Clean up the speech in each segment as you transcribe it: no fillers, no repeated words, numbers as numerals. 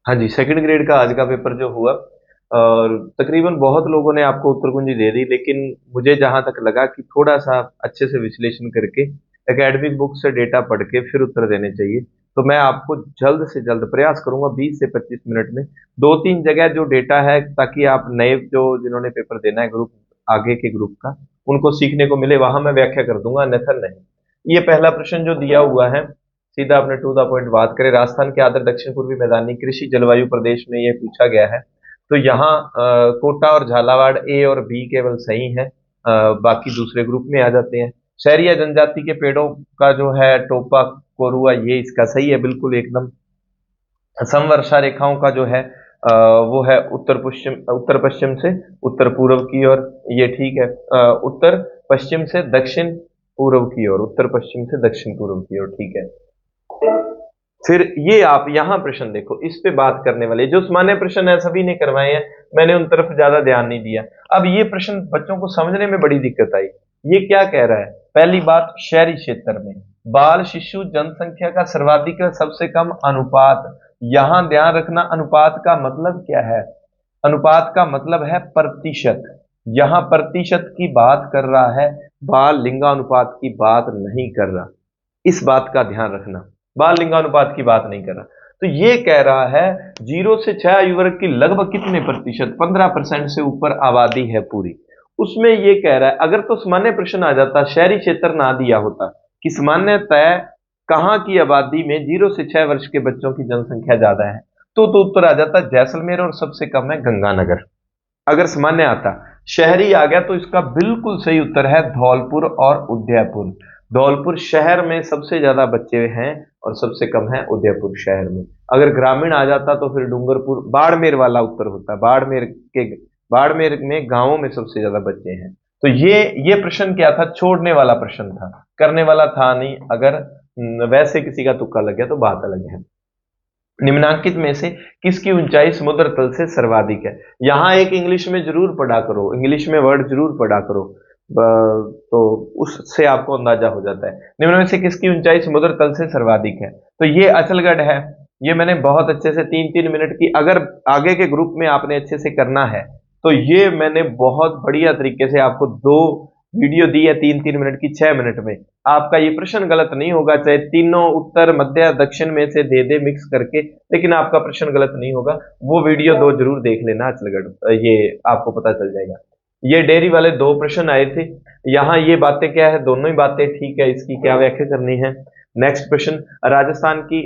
हाँ जी, second grade का आज का पेपर जो हुआ और तकरीबन बहुत लोगों ने आपको उत्तर कुंजी दे दी, लेकिन मुझे जहां तक लगा कि थोड़ा सा अच्छे से विश्लेषण करके एकेडमिक बुक से डेटा पढ़ के फिर उत्तर देने चाहिए। तो मैं आपको जल्द से जल्द प्रयास करूंगा 20 से 25 मिनट में दो तीन जगह जो डेटा है, ताकि आप नए जो जिन्होंने पेपर देना है ग्रुप आगे के ग्रुप का, उनको सीखने को मिले, वहां मैं व्याख्या कर दूंगा, अन्यथा नहीं। ये पहला प्रश्न जो दिया हुआ है, सीधा अपने टू द पॉइंट बात करें, राजस्थान के आदर दक्षिण पूर्वी मैदानी कृषि जलवायु प्रदेश में ये पूछा गया है। तो यहाँ कोटा और झालावाड़ ए और बी केवल सही है, बाकी दूसरे ग्रुप में आ जाते हैं। शहरी या जनजाति के पेड़ों का जो है टोपा कोरुआ, ये इसका सही है बिल्कुल एकदम। समवर्षा रेखाओं का जो है वो है उत्तर पश्चिम से उत्तर पूर्व की ओर, ये ठीक है। उत्तर पश्चिम से दक्षिण पूर्व की ओर, उत्तर पश्चिम से दक्षिण पूर्व की ओर, ठीक है। फिर ये आप यहाँ प्रश्न देखो, इस पे बात करने वाले जो सामान्य प्रश्न है सभी ने करवाए हैं, मैंने उन तरफ ज्यादा ध्यान नहीं दिया। अब ये प्रश्न बच्चों को समझने में बड़ी दिक्कत आई। ये क्या कह रहा है? पहली बात, शहरी क्षेत्र में बाल शिशु जनसंख्या का सर्वाधिक और सबसे कम अनुपात। यहां ध्यान रखना, अनुपात का मतलब क्या है? अनुपात का मतलब है प्रतिशत। यहां प्रतिशत की बात कर रहा है, बाल लिंगानुपात की बात नहीं कर रहा। इस बात का ध्यान रखना, बाल लिंगानुपात की बात नहीं कर रहा। तो ये कह रहा है 0 से 6 आयु वर्ग की लगभग कितने प्रतिशत, 15% से ऊपर आबादी है पूरी, उसमें ये कह रहा है। अगर तो सामान्य प्रश्न आ जाता, शहरी क्षेत्र ना दिया होता कि सामान्यतः कहाँ की आबादी में 0 से 6 वर्ष के बच्चों की जनसंख्या ज्यादा है, तो उत्तर आ जाता जैसलमेर और सबसे कम है गंगानगर। अगर सामान्य आता, शहरी आ गया तो इसका बिल्कुल सही उत्तर है धौलपुर और उदयपुर। धौलपुर शहर में सबसे ज्यादा बच्चे हैं और सबसे कम है उदयपुर शहर में। अगर ग्रामीण आ जाता तो फिर डूंगरपुर बाड़मेर वाला उत्तर होता, बाड़मेर में गांवों में सबसे ज्यादा बच्चे हैं। तो ये प्रश्न क्या था? छोड़ने वाला प्रश्न था, करने वाला था नहीं। अगर वैसे किसी का तुक्का लग गया तो बात अलग है। निम्नांकित में से किसकी ऊंचाई समुद्र तल से सर्वाधिक है? यहां एक इंग्लिश में जरूर पढ़ा करो, इंग्लिश में वर्ड जरूर पढ़ा करो, तो उससे आपको अंदाजा हो जाता है। निम्न में से किसकी ऊंचाई समुद्र तल से सर्वाधिक है? तो ये अचलगढ़ है। ये मैंने बहुत अच्छे से 3-3 मिनट की, अगर आगे के ग्रुप में आपने अच्छे से करना है तो ये मैंने बहुत बढ़िया तरीके से आपको दो वीडियो दी है 3-3 मिनट की, 6 मिनट में। आपका ये प्रश्न गलत नहीं होगा, चाहे तीनों उत्तर मध्य दक्षिण में से दे दे मिक्स करके, लेकिन आपका प्रश्न गलत नहीं होगा। वो वीडियो दो जरूर देख लेना अचलगढ़, ये आपको पता चल जाएगा। ये डेयरी वाले दो प्रश्न आए थे, यहाँ ये बातें क्या है, दोनों ही बातें ठीक है, इसकी क्या व्याख्या करनी है। नेक्स्ट प्रश्न राजस्थान की,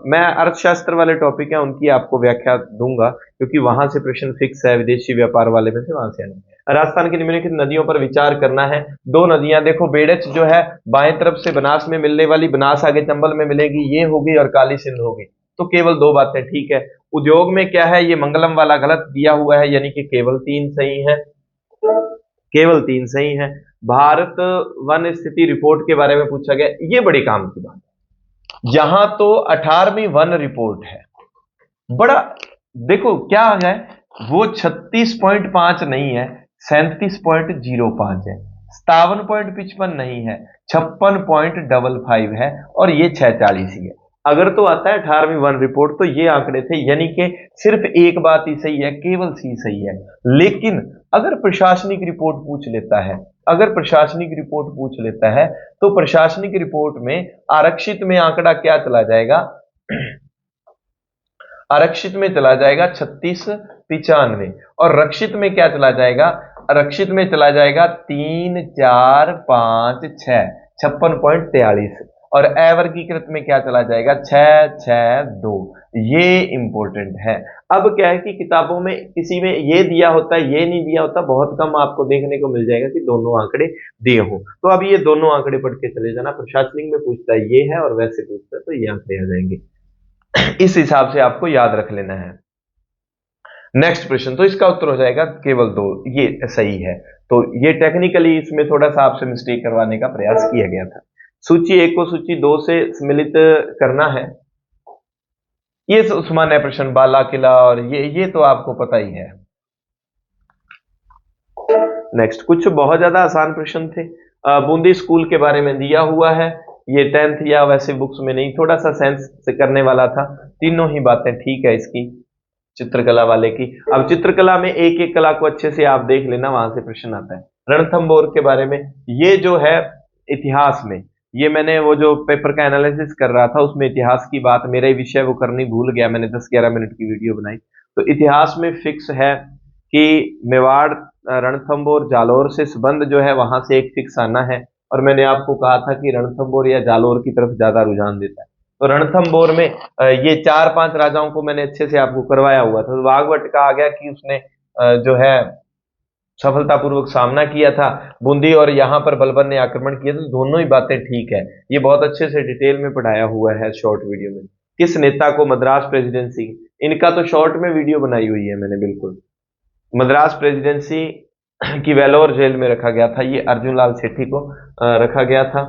मैं अर्थशास्त्र वाले टॉपिक है उनकी आपको व्याख्या दूंगा, क्योंकि वहां से प्रश्न फिक्स है, विदेशी व्यापार वाले में से वहां से आने। राजस्थान की निम्नलिखित नदियों पर विचार करना है। दो नदियां देखो, बेड़च जो है बाएं तरफ से बनास में मिलने वाली, बनास आगे चंबल में मिलेगी, ये होगी, और काली सिंध होगी। तो केवल दो बातें ठीक है। उद्योग में क्या है, ये मंगलम वाला गलत दिया हुआ है, यानी कि केवल तीन सही है, केवल तीन सही है। भारत वन स्थिति रिपोर्ट के बारे में पूछा गया, ये बड़ी काम की बात है। यहां तो 18वीं वन रिपोर्ट है, बड़ा देखो क्या है, वो 36.5 नहीं है, 37.05 है, 57.55 नहीं है, 56.55 है, और ये 640 ही है। अगर तो आता है 18वीं वन रिपोर्ट तो ये आंकड़े थे, यानी कि सिर्फ एक बात ही सही है, केवल सी सही है। लेकिन अगर प्रशासनिक रिपोर्ट पूछ लेता है, अगर प्रशासनिक रिपोर्ट पूछ लेता है, तो प्रशासनिक रिपोर्ट में आरक्षित में आंकड़ा क्या चला जाएगा? आरक्षित में चला जाएगा 3695, और रक्षित में क्या चला जाएगा? रक्षित में चला जाएगा 3, 4, 5, 6, 56.43, और अवर्गीकृत में क्या चला जाएगा? 662। ये इंपॉर्टेंट है। अब क्या है कि किताबों में किसी में ये दिया होता है, ये नहीं दिया होता, बहुत कम आपको देखने को मिल जाएगा कि दोनों आंकड़े दिए हों। तो अब ये दोनों आंकड़े पढ़ के चले जाना, प्रशासनिक में पूछता है ये है और वैसे पूछता है तो ये आंकड़े आ जाएंगे, इस हिसाब से आपको याद रख लेना है। नेक्स्ट प्रश्न, तो इसका उत्तर हो जाएगा केवल दो, ये सही है। तो ये टेक्निकली इसमें थोड़ा सा आपसे मिस्टेक करवाने का प्रयास किया गया था। सूची 1 को सूची 2 से सम्मिलित करना है। ये सामान्य प्रश्न, बाला किला, और ये तो आपको पता ही है। नेक्स्ट, कुछ बहुत ज्यादा आसान प्रश्न थे। बूंदी स्कूल के बारे में दिया हुआ है, ये 10th या वैसे बुक्स में नहीं, थोड़ा सा सेंस से करने वाला था। तीनों ही बातें ठीक है इसकी, चित्रकला वाले की। अब चित्रकला में एक एक कला को अच्छे से आप देख लेना, वहां से प्रश्न आता है। रणथंभौर के बारे में, ये जो है इतिहास में, ये मैंने वो जो पेपर का एनालिसिस कर रहा था उसमें इतिहास की बात, मेरा ही विषय वो करनी भूल गया, मैंने 10-11 मिनट की वीडियो बनाई। तो इतिहास में फिक्स है कि मेवाड़, रणथंभौर, जालौर से संबंध जो है वहां से एक फिक्स आना है। और मैंने आपको कहा था कि रणथंभौर या जालौर की तरफ ज्यादा रुझान देता है। तो रणथंभौर में ये 4-5 राजाओं को मैंने अच्छे से आपको करवाया हुआ था। तो वाघवट का आ गया कि उसने जो है सफलतापूर्वक सामना किया था, बूंदी और यहाँ पर बलबन ने आक्रमण किया। तो दोनों ही बातें ठीक है, ये बहुत अच्छे से डिटेल में पढ़ाया हुआ है शॉर्ट वीडियो में। किस नेता को मद्रास प्रेसिडेंसी, इनका तो शॉर्ट में वीडियो बनाई हुई है मैंने, बिल्कुल। मद्रास प्रेसिडेंसी की वेलोर जेल में रखा गया था, ये अर्जुन लाल सेठी को रखा गया था।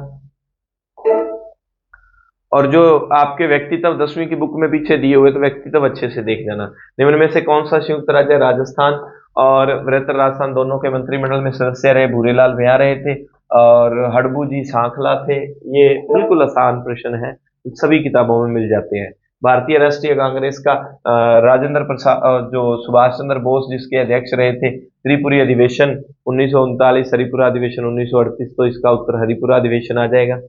और जो आपके व्यक्तित्व 10वीं की बुक में पीछे दिए हुए, तो व्यक्तित्व अच्छे से देख जाना। निम्न में से कौन सा संयुक्त राज्य राजस्थान और बृहत्तर राजस्थान दोनों के मंत्रिमंडल में सदस्य रहे? भूरेलाल भैया रहे थे और हड़बू जी सांखला थे। ये बिल्कुल आसान प्रश्न है, सभी किताबों में मिल जाते हैं। भारतीय राष्ट्रीय कांग्रेस का राजेंद्र प्रसाद, जो सुभाष चंद्र बोस जिसके अध्यक्ष रहे थे, त्रिपुरी अधिवेशन 1939, हरिपुरा अधिवेशन 1938, तो इसका उत्तर हरिपुरा अधिवेशन आ जाएगा।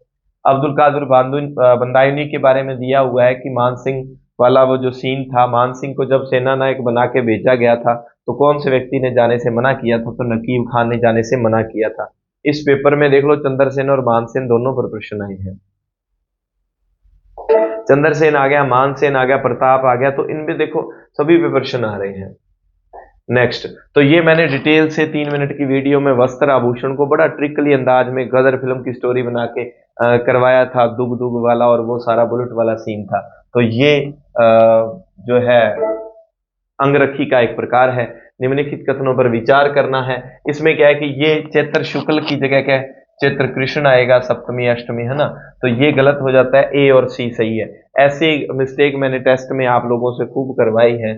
अब्दुल कादिर बंदायूनी के बारे में दिया हुआ है कि मानसिंह वाला वो जो सीन था, मानसिंह को जब सेना नायक बना के भेजा गया था तो कौन से व्यक्ति ने जाने से मना किया था? तो नकीब खान ने जाने से मना किया था। इस पेपर में देख लो, चंद्रसेन और मानसेन दोनों पर प्रश्न आए हैं। चंद्रसेन आ गया, मानसेन आ गया, प्रताप आ गया, तो इनमें देखो सभी पे प्रश्न आ रहे हैं। नेक्स्ट, तो ये मैंने डिटेल से 3 मिनट की वीडियो में वस्त्र आभूषण को बड़ा ट्रिकली अंदाज में गदर फिल्म की स्टोरी बना के करवाया था। दुग दुग वाला और वो सारा बुलेट वाला सीन था। तो ये जो है अंगरखी का एक प्रकार है। निम्नलिखित कथनों पर विचार करना है। इसमें क्या है कि ये चैत्र शुक्ल की जगह क्या है, चैत्र कृष्ण आएगा, सप्तमी अष्टमी, है ना। तो ये गलत हो जाता है, ए और सी सही है। ऐसी मिस्टेक मैंने टेस्ट में आप लोगों से खूब करवाई है।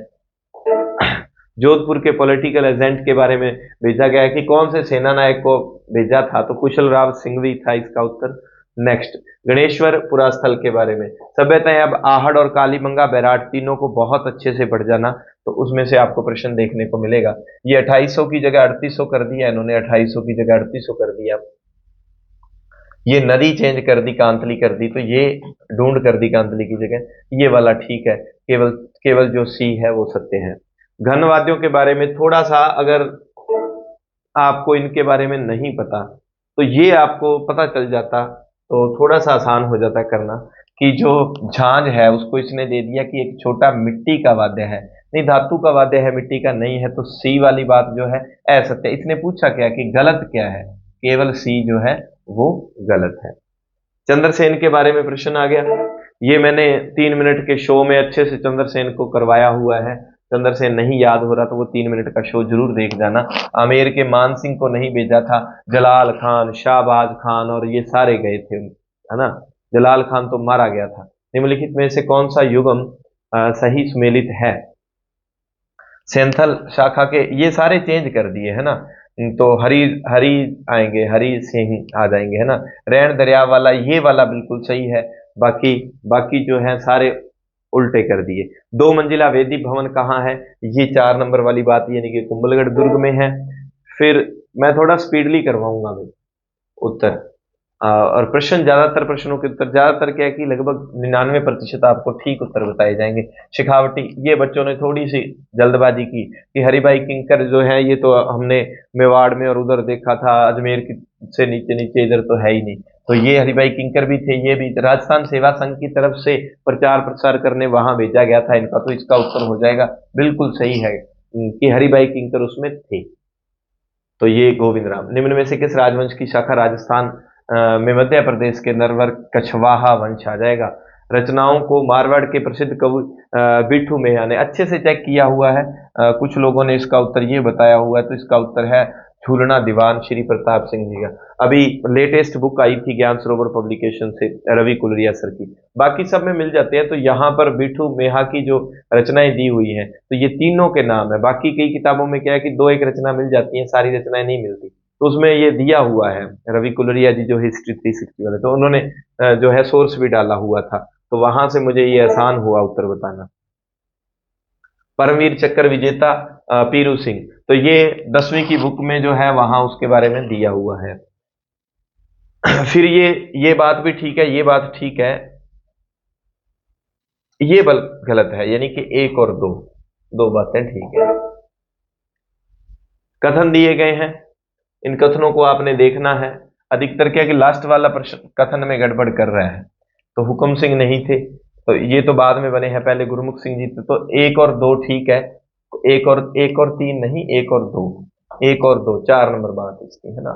जोधपुर के पॉलिटिकल एजेंट के बारे में भेजा गया है कि कौन से सेना नायक को भेजा था? तो कुशल राव सिंघवी था इसका उत्तर। नेक्स्ट, गणेश्वर पुरास्थल के बारे में सभ्यताएं। अब आहड़ और कालीबंगा बैराट तीनों को बहुत अच्छे से पढ़ जाना, तो उसमें से आपको प्रश्न देखने को मिलेगा। ये 2800 की जगह 3800 कर दिया इन्होंने, 2800 की जगह 3800 कर दिया। ये नदी चेंज कर दी, कांतली कर दी, तो ये ढूंढ कर दी कांतली की जगह। ये वाला ठीक है, केवल केवल जो सी है वो सत्य है। घनवाद्यों के बारे में थोड़ा सा, अगर आपको इनके बारे में नहीं पता तो ये आपको पता चल जाता तो थोड़ा सा आसान हो जाता करना, कि जो झांझ है उसको इसने दे दिया कि एक छोटा मिट्टी का वाद्य है। नहीं, धातु का वाद्य है, मिट्टी का नहीं है, तो सी वाली बात जो है असत्य। इसने पूछा क्या कि गलत क्या है, केवल सी जो है वो गलत है। चंद्रसेन के बारे में प्रश्न आ गया। ये मैंने 3 मिनट के शो में अच्छे से चंद्रसेन को करवाया हुआ है। चंद्रसेन नहीं याद हो रहा तो वो 3 मिनट का शो जरूर देख जाना। आमेर के मान सिंह को नहीं भेजा था, जलाल खान, शाहबाज खान और ये सारे गए थे, है ना। जलाल खान तो मारा गया था। निम्नलिखित में से कौन सा युगम सही सुमेलित है? सेंथल शाखा के ये सारे चेंज कर दिए, है ना। तो हरी हरी आएंगे, हरी सिंह आ जाएंगे, है ना। रैन दरिया वाला, ये वाला बिल्कुल सही है। बाकी बाकी जो है सारे उल्टे कर दिए। 2 मंजिला वेदी भवन कहाँ है? ये 4 नंबर वाली बात, यानी कि कुंभलगढ़ दुर्ग में है। फिर मैं थोड़ा स्पीडली करवाऊंगा भाई उत्तर। और प्रश्न, ज्यादातर प्रश्नों के उत्तर, ज्यादातर क्या है कि लगभग 99% आपको ठीक उत्तर बताए जाएंगे। शेखावटी, ये बच्चों ने थोड़ी सी जल्दबाजी की कि हरिभाई किंकर जो है ये तो हमने मेवाड़ में और उधर देखा था, अजमेर की से नीचे नीचे इधर तो है ही नहीं। तो ये हरिभाई किंकर भी थे, ये भी राजस्थान सेवा संघ की तरफ से प्रचार प्रसार करने वहां भेजा गया था इनका। तो इसका उत्तर हो जाएगा बिल्कुल सही है कि हरिभाई किंकर उसमें थे। तो ये गोविंद राम। निम्न में से किस राजवंश की शाखा राजस्थान में मध्य प्रदेश के नरवर कछवाहा वंश आ जाएगा? रचनाओं को मारवाड़ के प्रसिद्ध कवि बिट्ठू मेहया ने अच्छे से चेक किया हुआ है। कुछ लोगों ने इसका उत्तर ये बताया हुआ है, तो इसका उत्तर है झूलना दीवान श्री प्रताप सिंह जी का। अभी लेटेस्ट बुक आई थी ज्ञान सरोवर पब्लिकेशन से, रवि कुलरिया सर की। बाकी सब में मिल जाते हैं। तो यहाँ पर बिट्ठू मेहा की जो रचनाएं दी हुई हैं, तो ये तीनों के नाम है। बाकी कई किताबों में क्या है कि 2-1 रचना मिल जाती है, सारी रचनाएं नहीं मिलती। तो उसमें ये दिया हुआ है, रवि कुलरिया जी जो हिस्ट्री 360 वाले, तो उन्होंने जो है सोर्स भी डाला हुआ था। तो वहां से मुझे ये आसान हुआ उत्तर बताना। परमवीर चक्र विजेता पीरू सिंह, तो ये 10वीं की बुक में जो है वहां उसके बारे में दिया हुआ है। फिर ये बात भी ठीक है, ये बात ठीक है, ये बल गलत है, यानी कि एक और दो, दो बातें ठीक है। कथन दिए गए हैं, इन कथनों को आपने देखना है। अधिकतर क्या कि लास्ट वाला प्रश्न कथन में गड़बड़ कर रहा है। तो हुक्म सिंह नहीं थे, तो ये तो बाद में बने हैं, पहले गुरमुख सिंह जी थे, तो एक और दो ठीक है। एक और तीन नहीं, एक और दो, एक और दो, 4 नंबर बात इसकी है ना।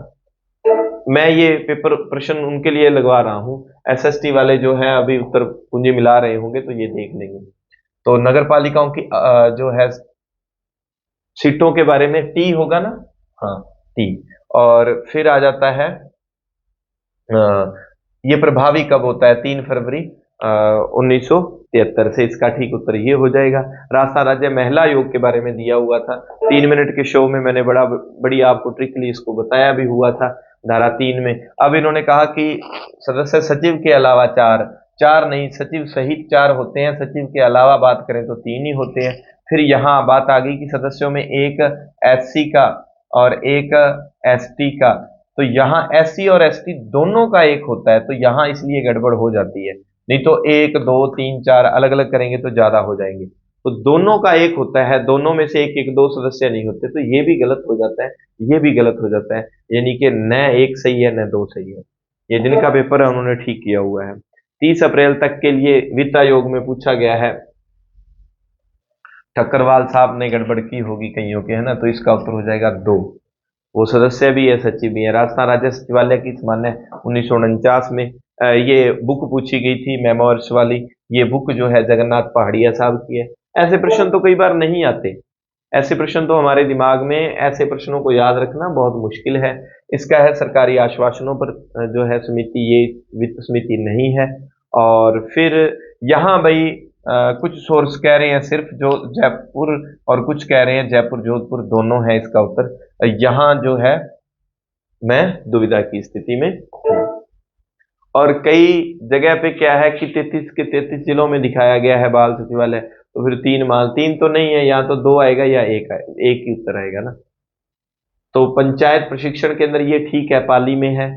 मैं ये पेपर प्रश्न उनके लिए लगवा रहा हूँ, एसएसटी वाले जो है अभी उत्तर कुंजी मिला रहे होंगे तो ये देख लेंगे। तो नगर पालिकाओं की जो है सीटों के बारे में टी होगा ना, हाँ टी। और फिर आ जाता है ये प्रभावी कब होता है, 3 फरवरी 1973 से, इसका ठीक उत्तर ये हो जाएगा। राजस्थान राज्य महिला आयोग के बारे में दिया हुआ था, 3 मिनट के शो में मैंने बड़ी आपको ट्रिकली इसको बताया भी हुआ था, धारा 3 में। अब इन्होंने कहा कि सदस्य सचिव के अलावा चार, चार नहीं, सचिव सहित 4 होते हैं, सचिव के अलावा बात करें तो 3 ही होते हैं। फिर यहाँ बात आ गई कि सदस्यों में एक एससी का और एक एसटी का, तो यहाँ एससी और एसटी दोनों का एक होता है, तो यहाँ इसलिए गड़बड़ हो जाती है। नहीं तो 1 2 3 4 अलग अलग करेंगे तो ज्यादा हो जाएंगे, तो दोनों का एक होता है, दोनों में से एक एक, 2 सदस्य नहीं होते, तो ये भी गलत हो जाता है, ये भी गलत हो जाता है, यानी कि न एक सही है न दो सही है। ये जिनका पेपर है उन्होंने ठीक किया हुआ है। 30 अप्रैल तक के लिए वित्त आयोग में पूछा गया है, ठक्करवाल साहब ने गड़बड़ की होगी कईयों के, है ना, तो इसका उत्तर हो जाएगा 2। वो सदस्य भी है, सचिव भी है। राजस्थान राज्य सचिवालय की सामान्य 1949 में ये बुक पूछी गई थी, मेमोर्स वाली। ये बुक जो है जगन्नाथ पहाड़िया साहब की है। ऐसे प्रश्न तो कई बार नहीं आते, ऐसे प्रश्न तो हमारे दिमाग में, ऐसे प्रश्नों को याद रखना बहुत मुश्किल है। इसका है सरकारी आश्वासनों पर जो है समिति, ये वित्त समिति नहीं है। और फिर यहाँ भाई कुछ सोर्स कह रहे हैं सिर्फ जो जयपुर, और कुछ कह रहे हैं जयपुर जोधपुर दोनों है इसका उत्तर। यहाँ जो है मैं दुविधा की स्थिति में हूं। और कई जगह पे क्या है कि 33 के 33 जिलों में दिखाया गया है बाल सचिवालय, तो फिर 3 मान 3 तो नहीं है, या तो 2 आएगा या 1 आएगा, एक ही उत्तर आएगा ना। तो पंचायत प्रशिक्षण के अंदर ये ठीक है, पाली में है,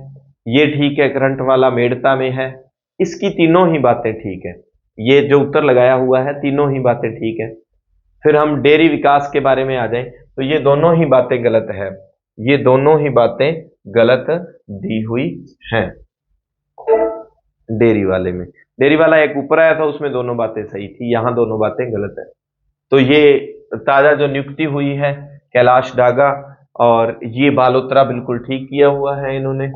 ये ठीक है, करंट वाला मेड़ता में है, इसकी तीनों ही बातें ठीक है। ये जो उत्तर लगाया हुआ है तीनों ही बातें ठीक है। फिर हम डेयरी विकास के बारे में आ जाएं, तो ये दोनों ही बातें गलत है, ये दोनों ही बातें गलत दी हुई हैं। डेयरी वाले में, डेयरी वाला एक ऊपर आया था उसमें दोनों बातें सही थी, यहां दोनों बातें गलत है। तो ये ताजा जो नियुक्ति हुई है कैलाश डागा, और ये बालोत्रा बिल्कुल ठीक किया हुआ है इन्होंने।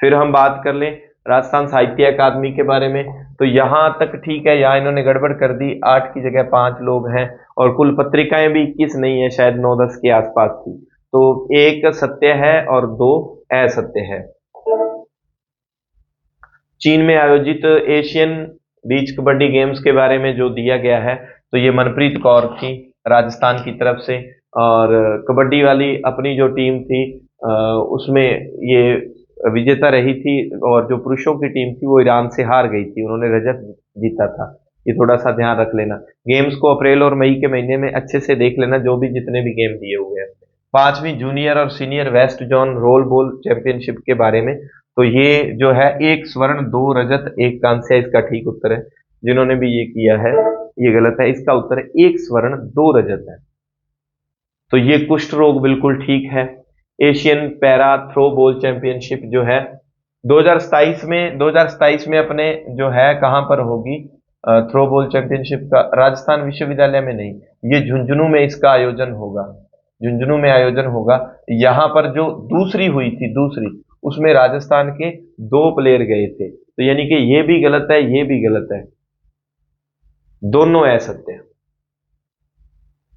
फिर हम बात कर लें राजस्थान साहित्य अकादमी के बारे में, तो यहां तक ठीक है, यहाँ इन्होंने गड़बड़ कर दी, 8 की जगह 5 लोग हैं, और कुल पत्रिकाएं भी 21 नहीं है, शायद 9-10 के आसपास थी। तो एक सत्य है और 2 असत्य है। चीन में आयोजित एशियन बीच कबड्डी गेम्स के बारे में जो दिया गया है, तो ये मनप्रीत कौर थी राजस्थान की तरफ से, और कबड्डी वाली अपनी जो टीम थी उसमें ये विजेता रही थी, और जो पुरुषों की टीम थी वो ईरान से हार गई थी, उन्होंने रजत जीता था। ये थोड़ा सा ध्यान रख लेना। गेम्स को अप्रैल और मई के महीने में अच्छे से देख लेना, जो भी जितने भी गेम दिए हुए हैं। 5वीं जूनियर और senior west zone role ball championship के बारे में, तो ये जो है 1 स्वर्ण 2 रजत 1 कांस्य, इसका ठीक उत्तर है। जिन्होंने भी ये किया है ये गलत है, इसका उत्तर है 1 स्वर्ण 2 रजत है। तो ये कुष्ठ रोग बिल्कुल ठीक है। Asian para throw ball championship जो है 2027 में अपने जो है कहां पर होगी, थ्रो बॉल चैंपियनशिप का राजस्थान विश्वविद्यालय में नहीं, ये झुंझुनू में इसका आयोजन होगा, झुंझुनू में आयोजन होगा। यहाँ पर जो दूसरी हुई थी, दूसरी, उसमें राजस्थान के 2 प्लेयर गए थे, तो यानी कि ये भी गलत है, ये भी गलत है, दोनों असत्य है।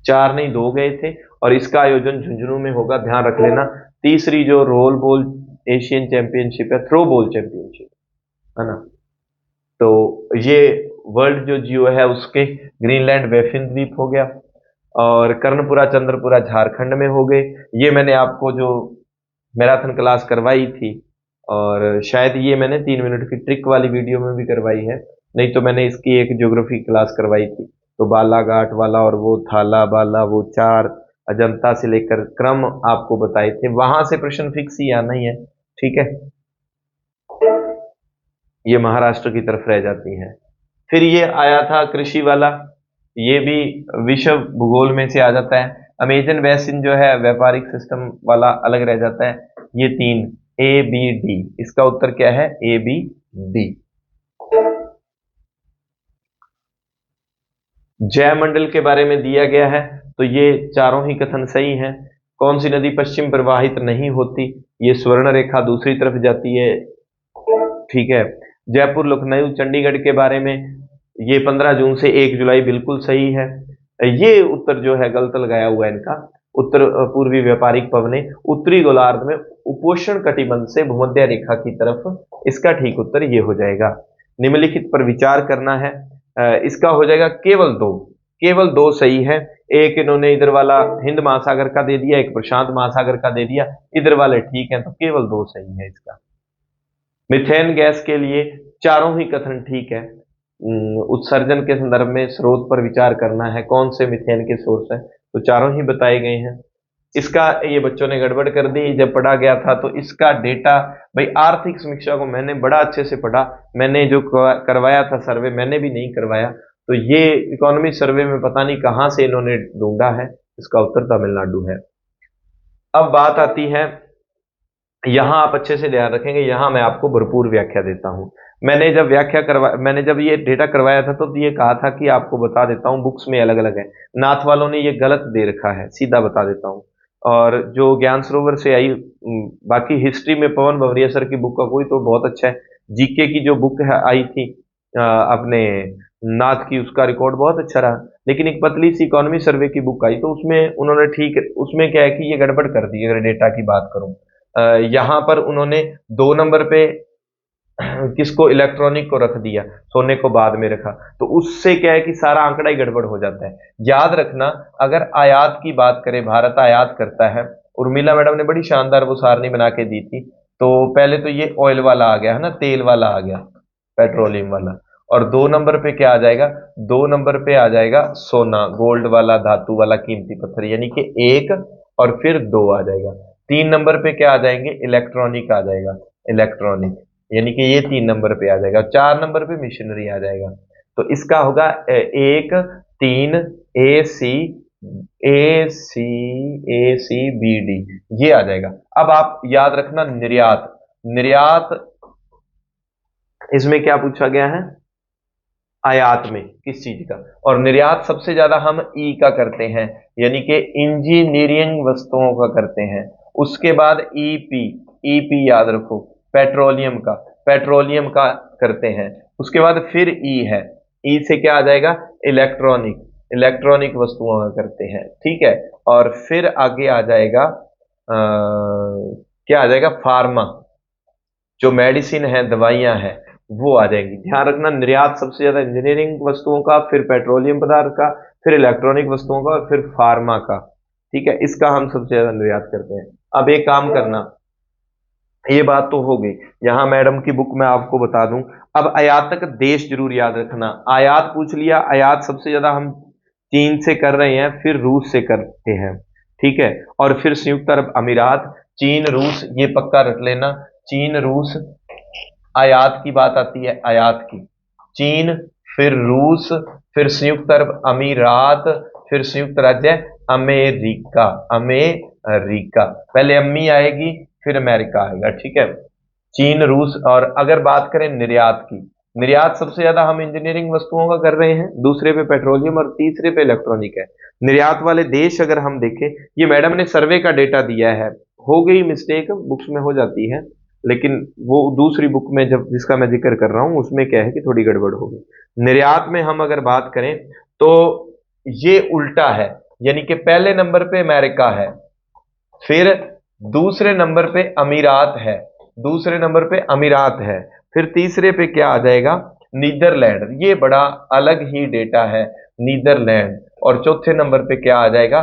4 नहीं 2 गए थे, और इसका आयोजन झुंझुनू में होगा, ध्यान रख लेना। तीसरी जो रोल बॉल एशियन चैंपियनशिप है, थ्रो बॉल चैंपियनशिप है ना, तो ये वर्ल्ड जो जियो है उसके ग्रीनलैंड बेफिन द्वीप हो गया, और कर्णपुरा चंद्रपुरा झारखंड में हो गए। ये मैंने आपको जो मैराथन क्लास करवाई थी और शायद ये मैंने 3 मिनट की ट्रिक वाली वीडियो में भी करवाई है, नहीं तो मैंने इसकी एक ज्योग्राफी क्लास करवाई थी, तो बालाघाट वाला और वो थाला बाला वो चार अजंता से लेकर क्रम आपको बताए थे, वहां से प्रश्न फिक्स ही आना ही है। ठीक है, ये महाराष्ट्र की तरफ रह जाती है। फिर ये आया था कृषि वाला, ये भी विश्व भूगोल में से आ जाता है। अमेजन बेसिन जो है व्यापारिक सिस्टम वाला अलग रह जाता है। ये तीन ए बी डी, इसका उत्तर क्या है? A B D. जयमंडल के बारे में दिया गया है, तो ये चारों ही कथन सही हैं। कौन सी नदी पश्चिम प्रवाहित नहीं होती? ये स्वर्ण रेखा दूसरी तरफ जाती है। ठीक है। जयपुर लखनऊ चंडीगढ़ के बारे में, ये 15 जून से 1 जुलाई बिल्कुल सही है। ये उत्तर जो है गलत लगाया हुआ है इनका। उत्तर पूर्वी व्यापारिक पवने उत्तरी गोलार्ध में उपोष्ण कटिबंध से भूमध्य रेखा की तरफ, इसका ठीक उत्तर ये हो जाएगा। निम्नलिखित पर विचार करना है। इसका हो जाएगा केवल दो सही है। एक इन्होंने इधर वाला हिंद महासागर का दे दिया, एक प्रशांत महासागर का दे दिया, इधर वाले ठीक है, तो केवल दो सही है इसका। मिथेन गैस के लिए चारों ही कथन ठीक है। उत्सर्जन के संदर्भ में स्रोत पर विचार करना है, कौन से मिथेन के सोर्स है, तो चारों ही बताए गए हैं। इसका ये बच्चों ने गड़बड़ कर दी जब पढ़ा गया था, तो इसका डेटा, भाई आर्थिक समीक्षा को मैंने बड़ा अच्छे से पढ़ा, मैंने जो करवाया था सर्वे मैंने भी नहीं करवाया, तो ये इकोनॉमी सर्वे में पता नहीं कहां से इन्होंने ढूंढा है, इसका उत्तर तमिलनाडु है। अब बात आती है, यहां आप अच्छे से ध्यान रखेंगे, यहां मैं आपको भरपूर व्याख्या देता हूं। मैंने जब ये डेटा करवाया था तो ये कहा था कि आपको बता देता हूं बुक्स में अलग अलग है, नाथ वालों ने ये गलत दे रखा है, सीधा बता देता हूं। और जो ज्ञान सरोवर से आई, बाकी हिस्ट्री में पवन भवरिया सर की बुक का कोई तो बहुत अच्छा है। जीके की जो बुक है आई थी अपने नाथ की, उसका रिकॉर्ड बहुत अच्छा रहा। लेकिन एक पतली सी इकोनॉमी सर्वे की बुक आई, तो उसमें उन्होंने ठीक, उसमें क्या है कि ये गड़बड़ कर दी। अगर डेटा की बात करूं, यहां पर उन्होंने 2 नंबर पे किसको, इलेक्ट्रॉनिक को रख दिया, सोने को बाद में रखा, तो उससे क्या है कि सारा आंकड़ा ही गड़बड़ हो जाता है। याद रखना, अगर आयात की बात करें, भारत आयात करता है, उर्मिला मैडम ने बड़ी शानदार वो सारणी बना के दी थी। तो पहले तो ये ऑयल वाला आ गया है ना, तेल वाला आ गया, पेट्रोलियम वाला। और 2 नंबर पे क्या आ जाएगा? 2 नंबर पे आ जाएगा सोना, गोल्ड वाला, धातु वाला, कीमती पत्थर, यानी कि 1 और फिर 2 आ जाएगा। 3 नंबर पे क्या आ जाएंगे? इलेक्ट्रॉनिक आ जाएगा, इलेक्ट्रॉनिक, यानी कि ये 3 नंबर पे आ जाएगा। 4 नंबर पे मिशनरी आ जाएगा। तो इसका होगा 1 3 ए सी ए सी ए सी बी डी, ये आ जाएगा। अब आप याद रखना, निर्यात, निर्यात इसमें क्या पूछा गया है? आयात में किस चीज का? और निर्यात सबसे ज्यादा हम ई का करते हैं, यानी कि इंजीनियरिंग वस्तुओं का करते हैं। उसके बाद ईपी, ईपी याद रखो, पेट्रोलियम का, पेट्रोलियम का करते हैं। उसके बाद फिर ई है, ई से क्या आ जाएगा? इलेक्ट्रॉनिक, इलेक्ट्रॉनिक वस्तुओं का करते हैं। ठीक है। और फिर आगे आ जाएगा क्या आ जाएगा? फार्मा, जो मेडिसिन है, दवाइयां हैं, वो आ जाएंगी। ध्यान रखना, निर्यात सबसे ज्यादा इंजीनियरिंग वस्तुओं का, फिर पेट्रोलियम पदार्थ का, फिर इलेक्ट्रॉनिक वस्तुओं का, और फिर फार्मा का। ठीक है, इसका हम सबसे ज्यादा निर्यात करते हैं। अब एक काम करना, ये बात तो हो गई, यहां मैडम की बुक में आपको बता दूं। अब आयातक देश जरूर याद रखना, आयात पूछ लिया, आयात सबसे ज्यादा हम चीन से कर रहे हैं, फिर रूस से करते हैं। ठीक है। और फिर संयुक्त अरब अमीरात, चीन रूस, ये पक्का रख लेना, चीन रूस। आयात की बात आती है, आयात की, चीन, फिर रूस, फिर संयुक्त अरब अमीरात, फिर संयुक्त राज्य अमेरिका, अमेरिका, पहले अम्मी आएगी फिर अमेरिका आएगा। ठीक है। चीन रूस। और अगर बात करें निर्यात की, निर्यात सबसे ज्यादा हम इंजीनियरिंग वस्तुओं का कर रहे हैं, दूसरे पे पेट्रोलियम और तीसरे पे इलेक्ट्रॉनिक है। निर्यात वाले देश अगर हम देखें, ये मैडम ने सर्वे का डेटा दिया है, हो गई मिस्टेक, बुक्स में हो जाती है, लेकिन वो दूसरी बुक में जब जिसका मैं जिक्र कर रहा हूं उसमें क्या है कि थोड़ी गड़बड़ हो गई। निर्यात में हम अगर बात करें तो ये उल्टा है, यानी कि पहले नंबर पे अमेरिका है, फिर दूसरे नंबर पे अमीरात है, दूसरे नंबर पे अमीरात है, फिर तीसरे पे क्या आ जाएगा? नीदरलैंड। ये बड़ा अलग ही डेटा है, नीदरलैंड। और चौथे नंबर पे क्या आ जाएगा?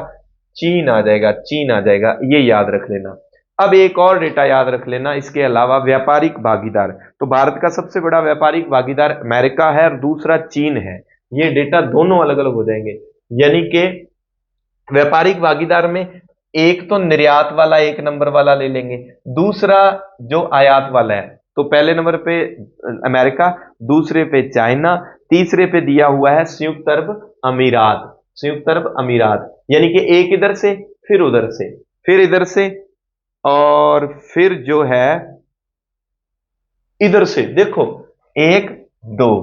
चीन आ जाएगा, चीन आ जाएगा, ये याद रख लेना। अब एक और डेटा याद रख लेना इसके अलावा, व्यापारिक भागीदार। तो भारत का सबसे बड़ा व्यापारिक भागीदार अमेरिका है और दूसरा चीन है। ये डेटा दोनों अलग अलग हो जाएंगे, यानी कि व्यापारिक भागीदार में एक तो निर्यात वाला एक नंबर वाला ले लेंगे, दूसरा जो आयात वाला है। तो पहले नंबर पे अमेरिका, दूसरे पे चाइना, तीसरे पे दिया हुआ है संयुक्त अरब अमीरात। संयुक्त अरब अमीरात, यानी कि एक इधर से, फिर उधर से, फिर इधर से, और फिर जो है इधर से। देखो, एक, दो,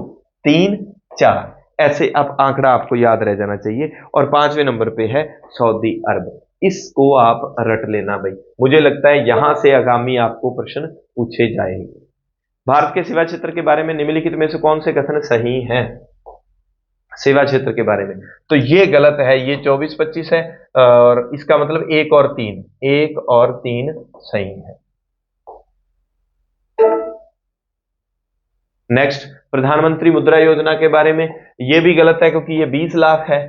तीन, चार, ऐसे आप आंकड़ा आपको याद रह जाना चाहिए। और पांचवें नंबर पे है सऊदी अरब। इसको आप रट लेना भाई, मुझे लगता है यहां से आगामी आपको प्रश्न पूछे जाएंगे। भारत के सेवा क्षेत्र के बारे में निम्नलिखित में से कौन से कथन सही हैं? सेवा क्षेत्र के बारे में तो ये गलत है, ये 24-25 है, और इसका मतलब एक और तीन, एक और तीन सही है। नेक्स्ट, प्रधानमंत्री मुद्रा योजना के बारे में ये भी गलत है, क्योंकि ये 20 लाख है,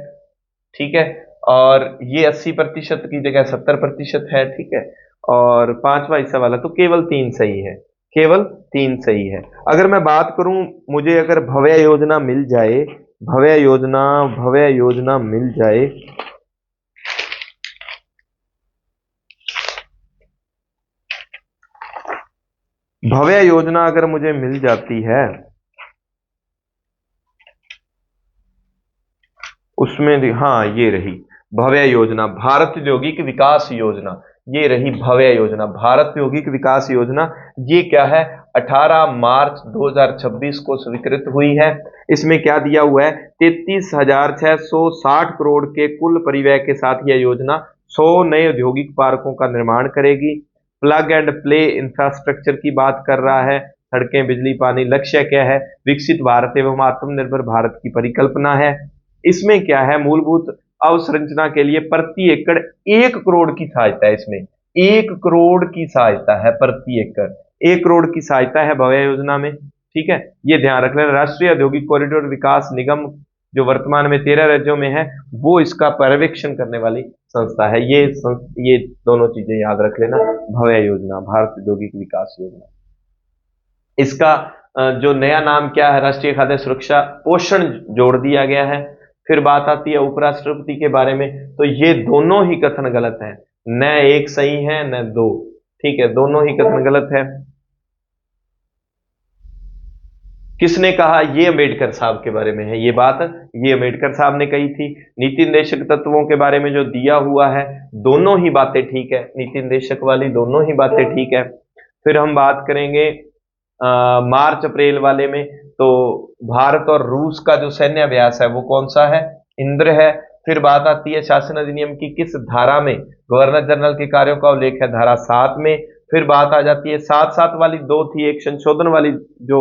ठीक है, और ये 80% की जगह 70% है, ठीक है। और पांचवा हिस्सा वाला तो केवल तीन सही है, केवल तीन सही है। अगर मैं बात करूं, मुझे अगर भव्य योजना मिल जाए, भव्य योजना, भव्य योजना मिल जाए, भव्य योजना अगर मुझे मिल जाती है, उसमें हाँ ये रही भव्य योजना, भारत औद्योगिक विकास योजना, ये रही भव्य योजना, भारत औद्योगिक विकास योजना। ये क्या है? 18 मार्च 2026 को स्वीकृत हुई है। इसमें क्या दिया हुआ है? 33,660 करोड़ के कुल परिव्यय के साथ यह योजना 100 नए औद्योगिक पार्कों का निर्माण करेगी। प्लग एंड प्ले इंफ्रास्ट्रक्चर की बात कर रहा है, सड़कें, बिजली, पानी। लक्ष्य क्या है? विकसित भारत एवं आत्मनिर्भर भारत की परिकल्पना है। इसमें क्या है? मूलभूत अवसंरचना के लिए प्रति एकड़ 1 करोड़ की सहायता है। इसमें 1 करोड़ की सहायता है प्रति एकड़, 1 करोड़ की सहायता है भव्य योजना में, ठीक है। ये ध्यान रख लेना। राष्ट्रीय औद्योगिक कॉरिडोर विकास निगम जो वर्तमान में 13 राज्यों में है, वो इसका पर्यवेक्षण करने वाली संस्था है। ये दोनों चीजें याद रख लेना। भव्य योजना, भारत औद्योगिक विकास योजना। इसका जो नया नाम क्या है? राष्ट्रीय खाद्य सुरक्षा पोषण जोड़ दिया गया है। फिर बात आती है उपराष्ट्रपति के बारे में, तो ये दोनों ही कथन गलत हैं, न एक सही है न दो, ठीक है, दोनों ही कथन गलत है। किसने कहा? ये अम्बेडकर साहब के बारे में है ये बात, ये अम्बेडकर साहब ने कही थी। नीति निर्देशक तत्वों के बारे में जो दिया हुआ है, दोनों ही बातें ठीक है, नीति निर्देशक वाली दोनों ही बातें ठीक है। फिर हम बात करेंगे मार्च अप्रैल वाले में, तो भारत और रूस का जो सैन्य अभ्यास है वो कौन सा है? इंद्र है। फिर बात आती है शासन अधिनियम की किस धारा में गवर्नर जनरल के कार्यों का उल्लेख है? धारा 7 में। फिर बात आ जाती है 7-7 वाली दो थी, एक संशोधन वाली जो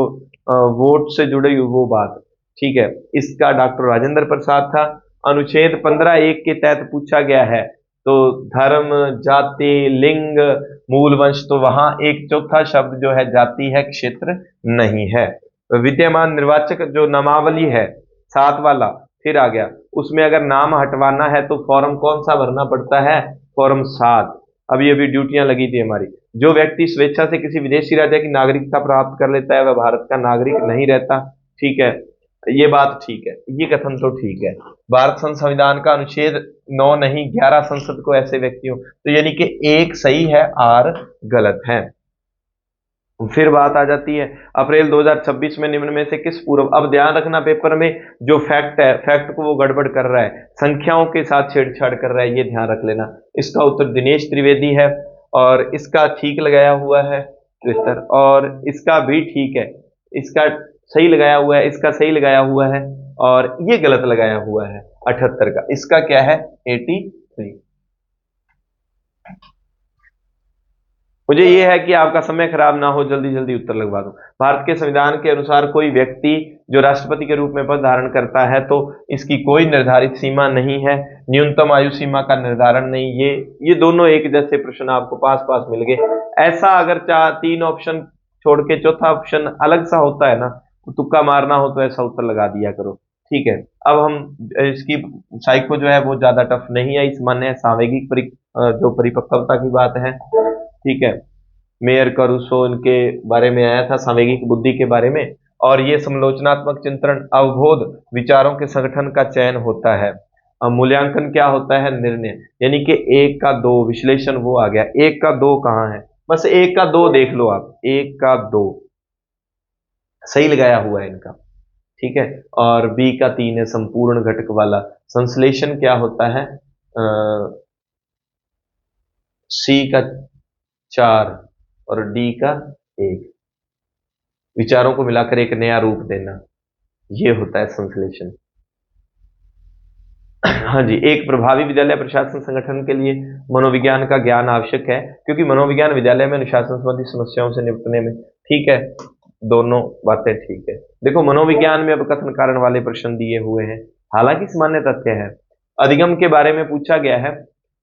वोट से जुड़ी हुई वो बात, ठीक है, इसका डॉक्टर राजेंद्र प्रसाद था। अनुच्छेद 15(1) के तहत पूछा गया है, तो धर्म, जाति, लिंग, मूल वंश, तो वहां एक चौथा शब्द जो है जाति है, क्षेत्र नहीं है। विद्यमान निर्वाचक जो नामावली है 7 वाला फिर आ गया, उसमें अगर नाम हटवाना है तो फॉर्म कौन सा भरना पड़ता है? फॉर्म 7। अभी अभी ड्यूटियां लगी थी हमारी। जो व्यक्ति स्वेच्छा से किसी विदेशी राज्य की नागरिकता प्राप्त कर लेता है वह भारत का नागरिक नहीं रहता, ठीक है, ये बात ठीक है, ये कथन तो ठीक है। भारत संविधान का अनुच्छेद 9 नहीं 11 संसद को ऐसे व्यक्तियों, तो यानी कि एक सही है, आर गलत है। फिर बात आ जाती है अप्रैल 2026 में निम्न में से किस पूर्व, अब ध्यान रखना पेपर में जो फैक्ट है, फैक्ट को वो गड़बड़ कर रहा है, संख्याओं के साथ छेड़छाड़ कर रहा है, ये ध्यान रख लेना। इसका उत्तर दिनेश त्रिवेदी है, और इसका ठीक लगाया हुआ है ट्विटर, और इसका भी ठीक है, इसका सही लगाया हुआ है, इसका सही लगाया हुआ है, और ये गलत लगाया हुआ है 78 का। इसका क्या है? 83। मुझे ये है कि आपका समय खराब ना हो, जल्दी जल्दी उत्तर लगवा दूं। भारत के संविधान के अनुसार कोई व्यक्ति जो राष्ट्रपति के रूप में पद धारण करता है तो इसकी कोई निर्धारित सीमा नहीं है, न्यूनतम आयु सीमा का निर्धारण नहीं। ये दोनों एक जैसे प्रश्न आपको पास पास मिल गए। ऐसा अगर 3 ऑप्शन छोड़ के चौथा ऑप्शन अलग सा होता है ना, तो तुक्का मारना हो तो ऐसा उत्तर लगा दिया करो, ठीक है। अब हम इसकी साइको जो है वो ज्यादा टफ नहीं है, इस मान्य सामयिक जो परिपक्वता की बात है, ठीक है। मेयर का रूसो इनके बारे में आया था, सामयिक बुद्धि के बारे में। और ये समालोचनात्मक चिंतन अवबोध विचारों के संगठन का चयन होता है। अब मूल्यांकन क्या होता है? निर्णय, यानी कि एक का दो विश्लेषण वो आ गया। एक का दो कहाँ है? बस एक का दो देख लो आप, एक का दो सही लगाया हुआ है इनका, ठीक है। और बी का तीन है संपूर्ण घटक वाला। संश्लेषण क्या होता है? सी का चार और डी का एक, विचारों को मिलाकर एक नया रूप देना, ये होता है संश्लेषण। हाँ जी, एक प्रभावी विद्यालय प्रशासन संगठन के लिए मनोविज्ञान का ज्ञान आवश्यक है, क्योंकि मनोविज्ञान विद्यालय में अनुशासन संबंधी समस्याओं से निपटने में, ठीक है, दोनों बातें ठीक है। देखो मनोविज्ञान में अब कथन कारण वाले प्रश्न दिए हुए हैं, हालांकि सामान्य तथ्य है। अधिगम के बारे में पूछा गया है,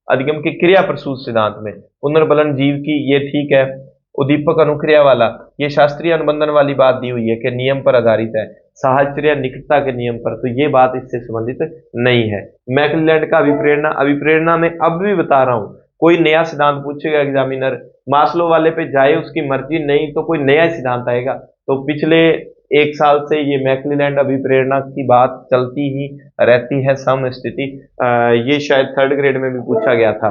अधिगम के क्रिया प्रसूत सिद्धांत में पुनर्बलन जीव की, ये ठीक है। उद्दीपक अनुक्रिया वाला, ये शास्त्रीय अनुबंधन वाली बात दी हुई है कि नियम पर आधारित है, साहचर्य निकटता के नियम पर, तो ये बात इससे संबंधित नहीं है। मैकलेलैंड का अभिप्रेरणा, अभिप्रेरणा में अब भी बता रहा हूं, कोई नया सिद्धांत पूछेगा एग्जामिनर, मास्लो वाले पे जाए उसकी मर्जी, नहीं तो कोई नया सिद्धांत आएगा। तो पिछले एक साल से ये मैकलेलैंड अभिप्रेरणा की बात चलती ही रहती है, सम स्थिति। ये शायद थर्ड ग्रेड में भी पूछा गया था।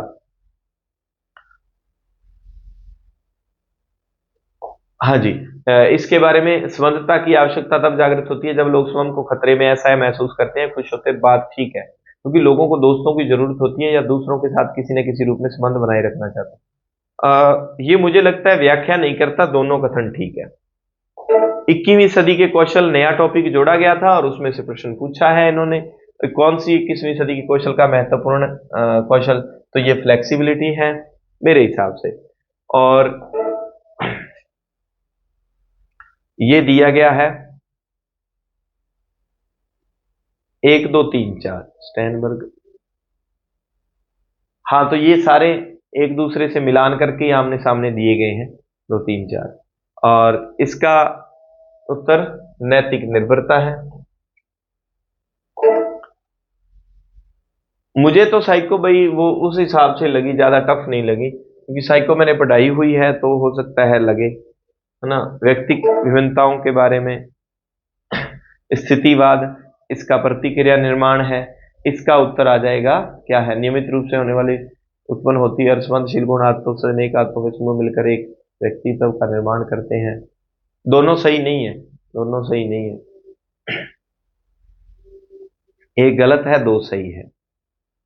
हाँ जी, इसके बारे में स्वतंत्रता की आवश्यकता तब जागृत होती है जब लोग स्वयं को खतरे में ऐसा महसूस करते हैं, खुश होते हैं, बात ठीक है, क्योंकि लोगों को दोस्तों की जरूरत होती है या दूसरों के साथ किसी न किसी रूप में संबंध बनाए रखना चाहते हैं। ये मुझे लगता है व्याख्या नहीं करता, दोनों कथन ठीक है। 21वीं सदी के कौशल नया टॉपिक जोड़ा गया था और उसमें से प्रश्न पूछा है इन्होंने। कौन सी 21वीं सदी के कौशल का महत्वपूर्ण कौशल? तो ये फ्लेक्सिबिलिटी है मेरे हिसाब से। और ये दिया गया है 1 2 3 4 स्टैनबर्ग। हाँ, तो ये सारे एक दूसरे से मिलान करके आमने सामने दिए गए हैं, 2 3 4। और इसका उत्तर नैतिक निर्भरता है। मुझे तो साइको भाई वो उस हिसाब से लगी, ज्यादा टफ नहीं लगी, क्योंकि साइको मैंने पढ़ाई हुई है, तो हो सकता है लगे, है ना। व्यक्तिक विभिन्नताओं के बारे में, स्थितिवाद, इसका प्रतिक्रिया निर्माण है। इसका उत्तर आ जाएगा क्या है? नियमित रूप से होने वाली उत्पन्न होती है अर्समंदशील गुण आत्मों से अनेक आत्मों के समूह मिलकर एक व्यक्तित्व का निर्माण करते हैं। दोनों सही नहीं है, दोनों सही नहीं है, एक गलत है, दो सही है,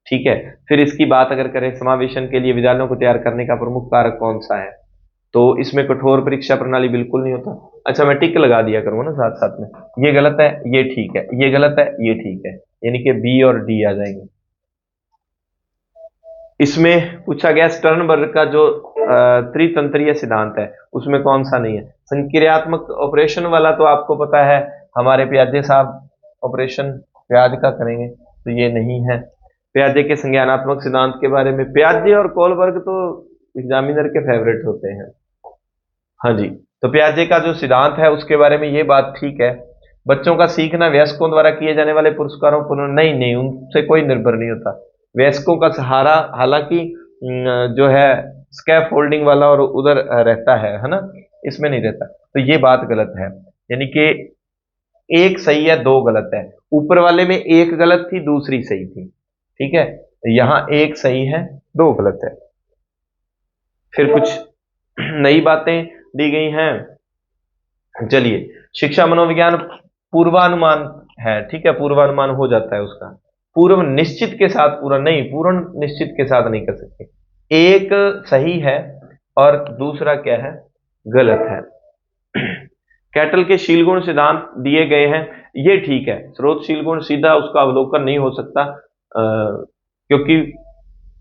ठीक है। फिर इसकी बात अगर करें, समावेशन के लिए विद्यालयों को तैयार करने का प्रमुख कारक कौन सा है? तो इसमें कठोर परीक्षा प्रणाली बिल्कुल नहीं होता। अच्छा, मैं टिक लगा दिया करूंगा ना साथ साथ में, ये गलत है, ये ठीक है, ये गलत है, ये ठीक है, यानी कि बी और डी आ जाएंगे। इसमें पूछा गया स्टर्नबर्ग का जो त्रितंत्रीय सिद्धांत है, उसमें कौन सा नहीं है? संक्रियात्मक ऑपरेशन वाला तो आपको पता है, हमारे प्याजे साहब ऑपरेशन प्याज का करेंगे, तो ये नहीं है। प्याजे के संज्ञानात्मक सिद्धांत के बारे में, प्याजे और कोलबर्ग तो एग्जामिनर के फेवरेट होते हैं। हाँ जी, तो प्याजे का जो सिद्धांत है उसके बारे में ये बात ठीक है। बच्चों का सीखना वयस्कों द्वारा किए जाने वाले पुरस्कारों पर नहीं, नहीं, उनसे कोई निर्भर नहीं होता। वयस्कों का सहारा हालांकि जो है स्कैफ फोल्डिंग वाला और उधर रहता है ना, इसमें नहीं रहता, तो ये बात गलत है। यानी कि एक सही है, दो गलत है। ऊपर वाले में एक गलत थी, दूसरी सही थी, ठीक है। यहां एक सही है, दो गलत है। फिर कुछ नई बातें दी गई हैं। चलिए, शिक्षा मनोविज्ञान पूर्वानुमान है, ठीक है, पूर्वानुमान हो जाता है उसका। पूर्व निश्चित के साथ पूरा नहीं, पूर्ण निश्चित के साथ नहीं कर सकते। एक सही है और दूसरा क्या है? गलत है। कैटल के शीलगुण सिद्धांत दिए गए हैं, ये ठीक है। स्रोत शीलगुण सीधा उसका अवलोकन नहीं हो सकता, क्योंकि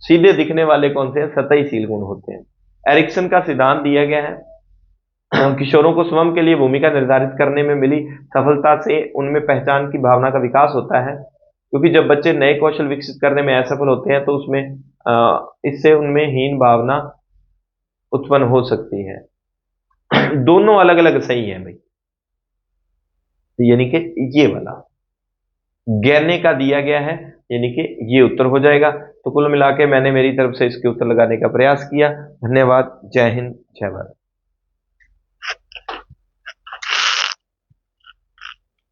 सीधे दिखने वाले कौन से हैं? सतही शीलगुण होते हैं। एरिक्सन का सिद्धांत दिया गया है, किशोरों को स्वयं के लिए भूमिका निर्धारित करने में मिली सफलता से उनमें पहचान की भावना का विकास होता है, क्योंकि जब बच्चे नए कौशल विकसित करने में असफल होते हैं तो उसमें इससे उनमें हीन भावना उत्पन्न हो सकती है। दोनों अलग अलग सही है भाई, यानी कि ये वाला ज्ञाने का दिया गया है, यानी कि ये उत्तर हो जाएगा। तो कुल मिला के मैंने मेरी तरफ से इसके उत्तर लगाने का प्रयास किया। धन्यवाद। जय हिंद, जय भारत।